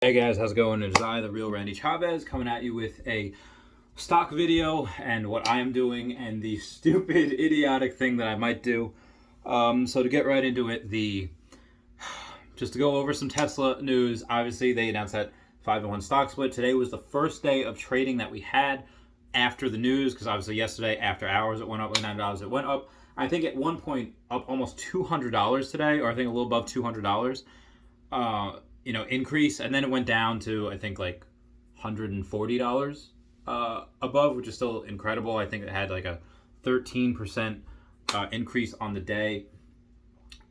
Hey guys, how's it going? It's I, the real Randy Chavez, coming at you with a stock video and what I am doing and the stupid, idiotic thing that I might do. So to get right into it, just to go over some Tesla news. Obviously, they announced that 5-1 stock split. Today was the first day of trading that we had after the news, because obviously yesterday after hours it went up like $9. It went up, I think at one point up almost $200 today, or I think a little above $200. Increase, and then it went down to I think like $140 above, which is still incredible. I think it had like a 13% increase on the day.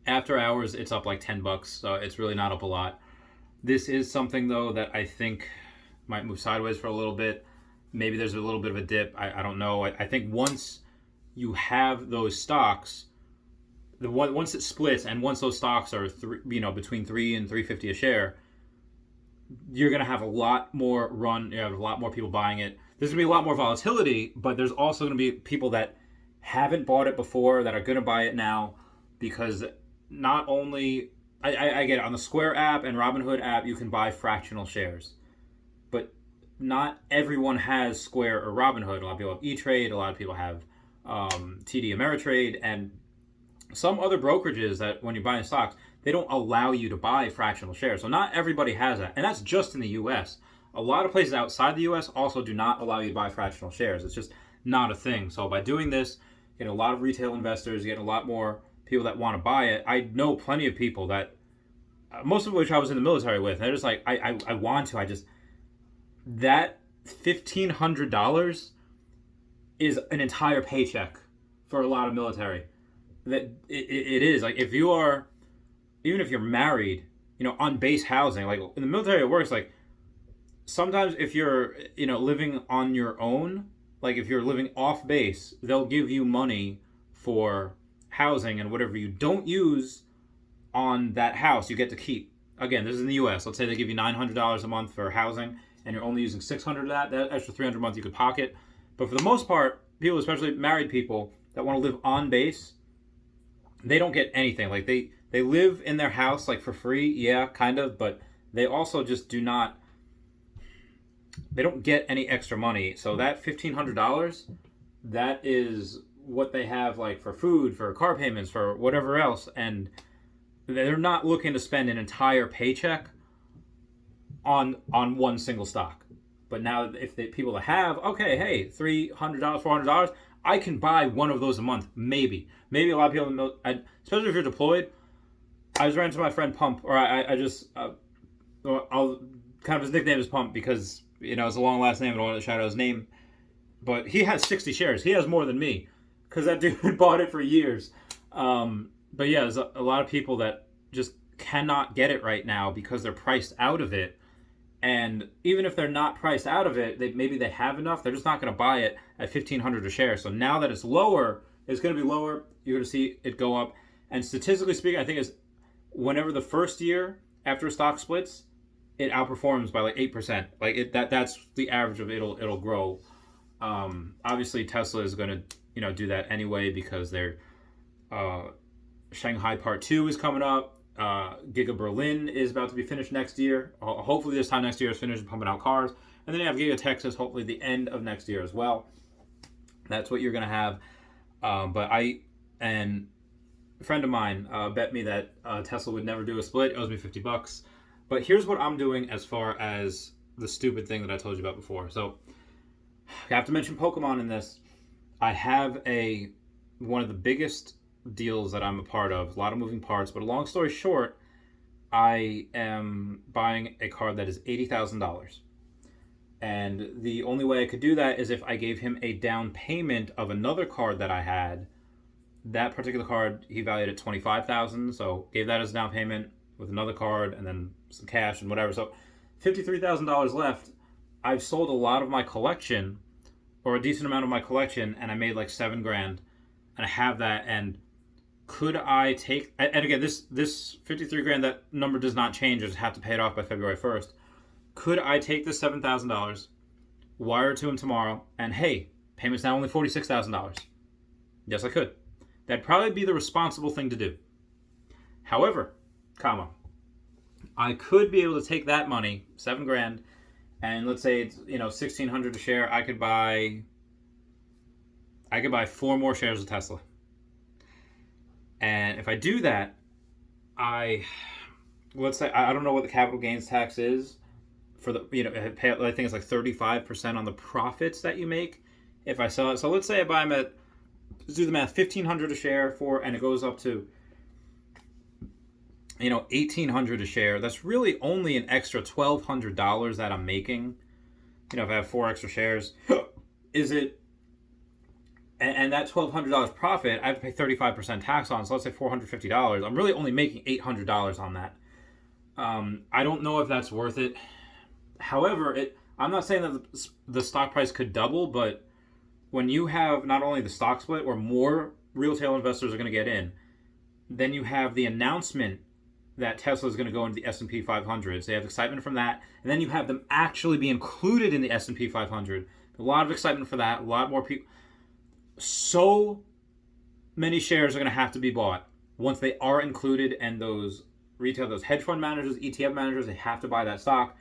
After hours, it's up like $10, so it's really not up a lot. This is something though that I think might move sideways for a little bit. Maybe there's a little bit of a dip. I don't know. I think once you have those stocks, once it splits and once those stocks are between 3 and 350 a share, you're going to have a lot more run. You have a lot more people buying it. There's going to be a lot more volatility, but there's also going to be people that haven't bought it before that are going to buy it now, because not only I get it, on the Square app and Robinhood app you can buy fractional shares, but not everyone has Square or Robinhood. A lot of people have E-Trade. A lot of people have TD Ameritrade, and some other brokerages that when you're buying stocks, they don't allow you to buy fractional shares. So not everybody has that. And that's just in the US. A lot of places outside the US also do not allow you to buy fractional shares. It's just not a thing. So by doing this, you get a lot of retail investors, you get a lot more people that want to buy it. I know plenty of people that, most of which I was in the military with, and they're just like, I want to. That $1,500 is an entire paycheck for a lot of military. That it is like, if you are, even if you're married, on base housing, like in the military it works like sometimes if you're living on your own, like if you're living off base, they'll give you money for housing, and whatever you don't use on that house you get to keep. Again, this is in the US. Let's say they give you $900 a month for housing and you're only using $600 of that extra $300 a month you could pocket. But for the most part, people, especially married people that want to live on base, they don't get anything. Like they live in their house like for free, yeah, kind of, but they also just they don't get any extra money. So that $1,500, that is what they have like for food, for car payments, for whatever else, and they're not looking to spend an entire paycheck on one single stock. But now if people that have, okay, hey, $300, $400, I can buy one of those a month, maybe a lot of people, especially if you're deployed. I was running to my friend Pump, or I'll kind of, his nickname is Pump because it's a long last name. I don't want to shout out his name, but he has 60 shares. He has more than me because that dude bought it for years. But yeah, there's a lot of people that just cannot get it right now because they're priced out of it. And even if they're not priced out of it, maybe they have enough. They're just not going to buy it at $1,500 a share. So now that it's lower, it's going to be lower. You're going to see it go up. And statistically speaking, I think is whenever the first year after a stock splits, it outperforms by like 8%. Like that's the average of it'll grow. Obviously, Tesla is going to do that anyway because their Shanghai Part 2 is coming up. Giga Berlin is about to be finished next year. Hopefully this time next year is finished pumping out cars. And then you have Giga Texas, hopefully the end of next year as well. That's what you're going to have. But and a friend of mine bet me that Tesla would never do a split. It owes me $50. But here's what I'm doing as far as the stupid thing that I told you about before. So I have to mention Pokemon in this. I have one of the biggest deals that I'm a part of, a lot of moving parts, but long story short, I am buying a card that is $80,000. And the only way I could do that is if I gave him a down payment of another card that I had. That particular card he valued at $25,000, so gave that as a down payment with another card and then some cash and whatever. So $53,000 left. I've sold a lot of my collection, or a decent amount of my collection, and I made like $7,000, and I have that. And could I take, and again, this 53,000, that number does not change. I just have to pay it off by February 1st. Could I take this $7,000, wire it to him tomorrow, and hey, payment's now only $46,000? Yes, I could. That'd probably be the responsible thing to do. However, I could be able to take that money, $7,000, and let's say it's 1,600 a share. I could buy 4 more shares of Tesla. And if I do that, let's say I don't know what the capital gains tax is for the I think it's like 35% on the profits that you make if I sell it. So let's say I buy them at, let's do the math, 1,500 a share and it goes up to 1,800 a share. That's really only an extra $1,200 that I'm making. If I have 4 extra shares, is it? And that $1,200 profit, I have to pay 35% tax on. So let's say $450. I'm really only making $800 on that. I don't know if that's worth it. However, I'm not saying that the stock price could double, but when you have not only the stock split where more retail investors are going to get in, then you have the announcement that Tesla is going to go into the S&P 500. So you have excitement from that, and then you have them actually be included in the S&P 500. A lot of excitement for that. A lot more people. So many shares are going to have to be bought once they are included, and those hedge fund managers, ETF managers, they have to buy that stock.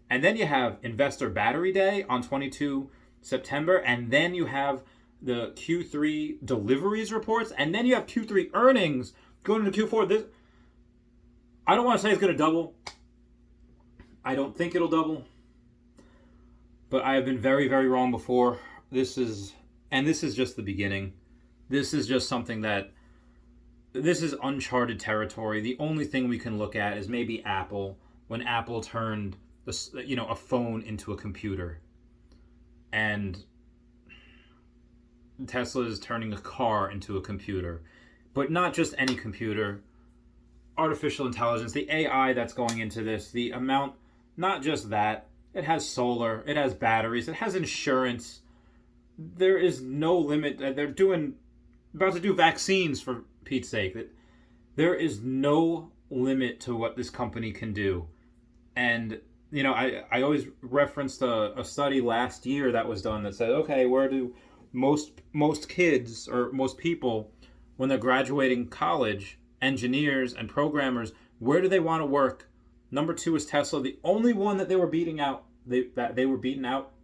And then you have Investor Battery Day on 22 September, and then you have the Q3 deliveries reports, and then you have Q3 earnings going into Q4. I don't want to say it's going to double. I don't think it'll double. But I have been very, very wrong before. This is just the beginning. This is just something this is uncharted territory. The only thing we can look at is maybe Apple, when Apple turned a phone into a computer. And Tesla is turning a car into a computer. But not just any computer. Artificial intelligence, the AI that's going into this, the amount, not just that, it has solar, it has batteries, it has insurance. There is no limit. They're about to do vaccines, for Pete's sake. There is no limit to what this company can do. And I always referenced a study last year that was done that said, okay, where do most kids or most people, when they're graduating college, engineers and programmers, where do they want to work? Number 2 is Tesla. The only one that they were beaten out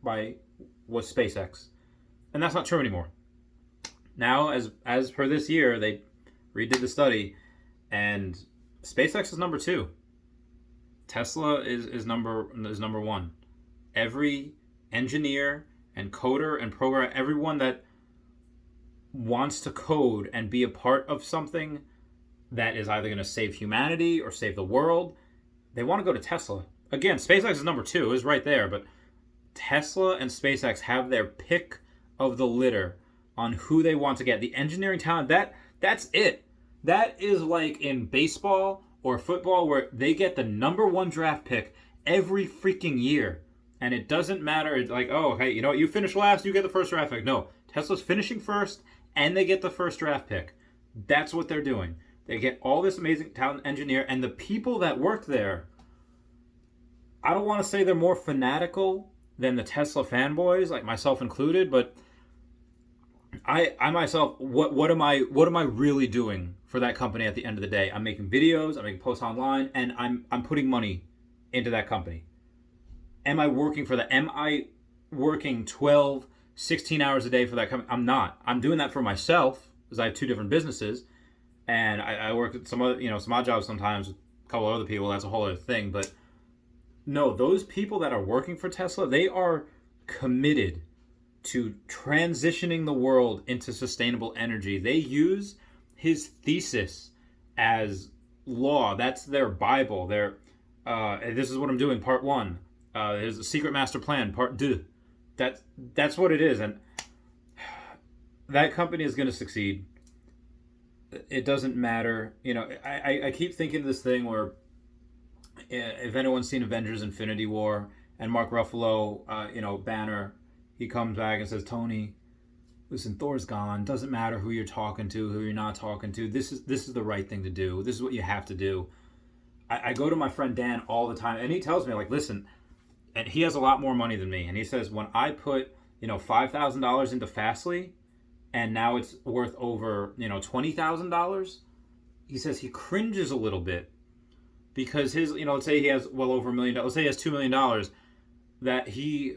by was SpaceX. And that's not true anymore. Now, as per this year, they redid the study, and SpaceX is number 2. Tesla is number 1. Every engineer and coder and programmer, everyone that wants to code and be a part of something that is either going to save humanity or save the world, they want to go to Tesla. Again, SpaceX is number 2, is right there, but Tesla and SpaceX have their pick of the litter on who they want to get. The engineering talent, that's it. That is like in baseball or football where they get the number 1 draft pick every freaking year. And it doesn't matter. It's like, oh, hey, you know what? You finish last, you get the first draft pick. No, Tesla's finishing first and they get the first draft pick. That's what they're doing. They get all this amazing talent engineer, and the people that work there, I don't want to say they're more fanatical than the Tesla fanboys, like myself included, but I myself, what am I really doing for that company at the end of the day? I'm making videos, I'm making posts online, and I'm putting money into that company. Am I working for that? Am I working 12, 16 hours a day for that company? I'm not. I'm doing that for myself, because I have 2 different businesses, and I work at some other, some odd jobs sometimes with a couple of other people. That's a whole other thing. But no, those people that are working for Tesla, they are committed to transitioning the world into sustainable energy. They use his thesis as law. That's their Bible. This is what I'm doing, part 1. There's a secret master plan, part 2. That's what it is. And that company is going to succeed. It doesn't matter. I keep thinking this thing where if anyone's seen Avengers Infinity War and Mark Ruffalo, Banner, he comes back and says, Tony, listen, Thor's gone. Doesn't matter who you're talking to, who you're not talking to. This is the right thing to do. This is what you have to do. I go to my friend Dan all the time, and he tells me, like, listen, and he has a lot more money than me. And he says, when I put, $5,000 into Fastly, and now it's worth over, $20,000, he says he cringes a little bit because his, let's say he has well over $1 million. Let's say he has $2 million. That he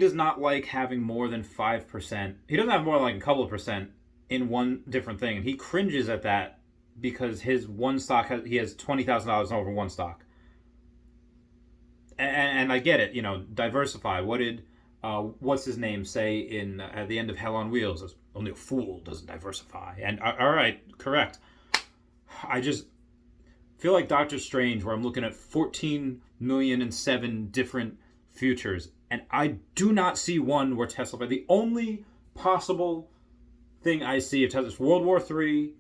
does not like having more than 5%. He doesn't have more than like a couple of percent in one different thing, and he cringes at that because his one stock he has $20,000 over one stock. And I get it, diversify. What did what's his name say in at the end of Hell on Wheels? Only a fool doesn't diversify. And all right, correct. I just feel like Doctor Strange, where I'm looking at 14,000,007 different futures, and I do not see one where Tesla. The only possible thing I see of Tesla is World War III.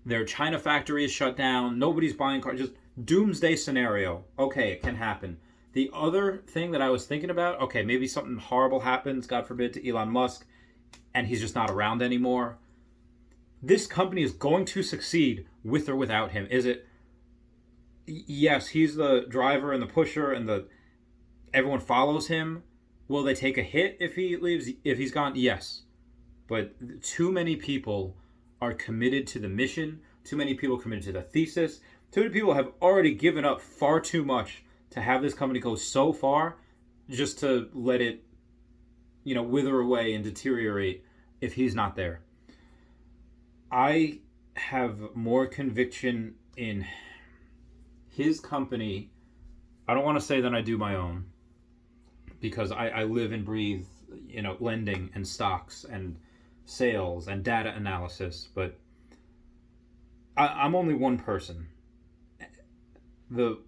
Their China factory is shut down. Nobody's buying cars. Just doomsday scenario. Okay, it can happen. The other thing that I was thinking about, okay, maybe something horrible happens, God forbid, to Elon Musk, and he's just not around anymore. This company is going to succeed with or without him. Is it? Yes, he's the driver and the pusher, and everyone follows him. Will they take a hit if he leaves? If he's gone? Yes. But too many people are committed to the mission. Too many people committed to the thesis. Too many people have already given up far too much to have this company go so far, just to let it, wither away and deteriorate if he's not there. I have more conviction in his company. I don't want to say than I do my own, because I live and breathe, lending and stocks and sales and data analysis. But I'm only one person. The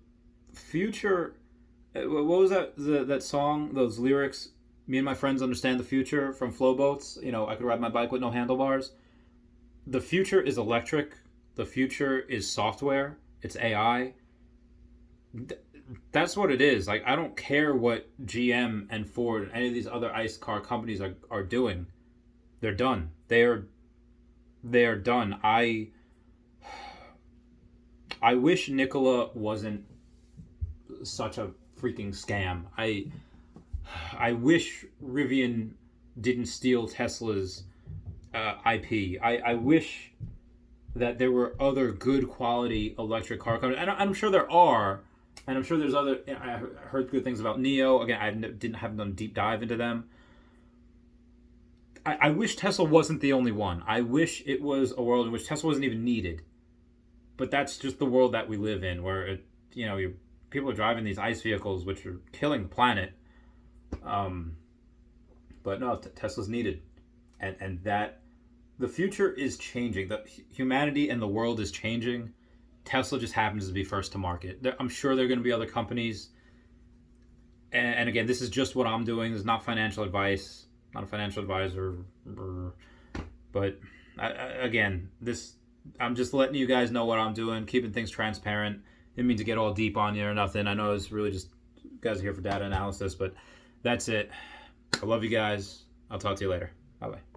future, what was that song, those lyrics? Me and my friends understand the future, from Flowboats. I could ride my bike with no handlebars. The future is electric. The future is software. It's AI. That's what it is. Like, I don't care what GM and Ford and any of these other ICE car companies are doing. They're done. They are done. I wish Nikola wasn't such a freaking scam. I wish Rivian didn't steal Tesla's IP. I wish that there were other good quality electric car companies. And I'm sure there are. And I'm sure there's other. I heard good things about NIO. Again, haven't done a deep dive into them. I wish Tesla wasn't the only one. I wish it was a world in which Tesla wasn't even needed. But that's just the world that we live in, where people are driving these ICE vehicles, which are killing the planet. But no, Tesla's needed, and that the future is changing. The humanity and the world is changing. Tesla just happens to be first to market. I'm sure there are going to be other companies. And again, this is just what I'm doing. This is not financial advice. Not a financial advisor. But again, I'm just letting you guys know what I'm doing, keeping things transparent. Didn't mean to get all deep on you or nothing. I know it's really just you guys are here for data analysis, but that's it. I love you guys. I'll talk to you later. Bye-bye.